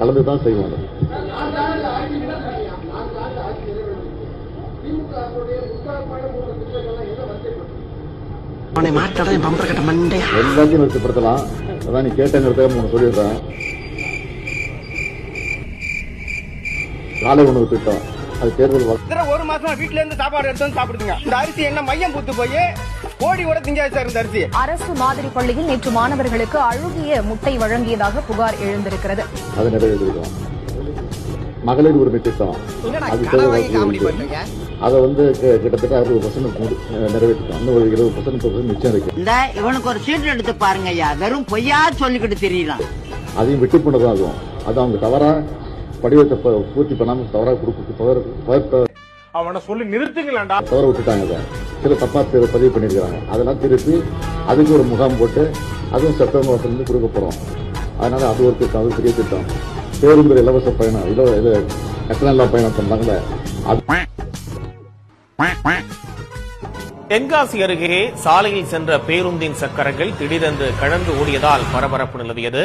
கலந்துதான் செய்வோம். எல்லாத்தையும் நிறுத்தப்படுத்தலாம். அதான் நீ கேட்டங்கிறத 3 சொல்லிடுறேன். காலை உணவு திட்டம் அது தேர்தல் 1 மாசமா வீட்டுல இருந்து சாப்பாடு எடுத்து வந்து சாப்பிடுங்க. இந்த அரிசி என்ன மையம் பூத்து போய் கோடியோட திங்காது சார். இந்த அரிசி அரசு மாதிரி பள்ளியில் நேற்று மாணவர்களுக்கு அழுகிய முட்டை வழங்கியதாக புகார் எழுந்திருக்கிறது. அதை நிறைவேற்றிருக்கோம். மகளிர் உரிமை திட்டம் அதை கிட்டத்தட்ட 60% நிறைவேற்றிட்டோம். இன்னும் ஒரு 20% மிச்சம் இருக்கு. இந்த இவனுக்கு ஒரு சீட் எடுத்து பாருங்க ஐயா, வெறும் பொய்யா சொல்லிக்கிட்டு தெரியலாம். அதையும் விட்டு போனதாகும். அது அவங்க தவறா படிவத்தை பூர்த்தி பண்ணாம தவறா கொடுக்க அவனை சொல்லி நிறுத்துங்களா தவற விட்டுட்டாங்க. சில தப்பா பதிவு பண்ணிருக்காங்க. அதெல்லாம் திருப்பி அதுக்கு ஒரு முகாம் போட்டு அதுவும் செப்டம்பர் மாசத்துல கொடுக்க போறோம். அதனால அது ஒரு திட்டம், அது பெரிய திட்டம். பேருந்து இலவச பயணம், கட்டண பயணம் சொன்னாங்களே. தென்காசி அருகே சாலையில் சென்ற பேருந்தின் சக்கரங்கள் திடீரென்று கழன்று ஓடியதால் பரபரப்பு நிலவியது.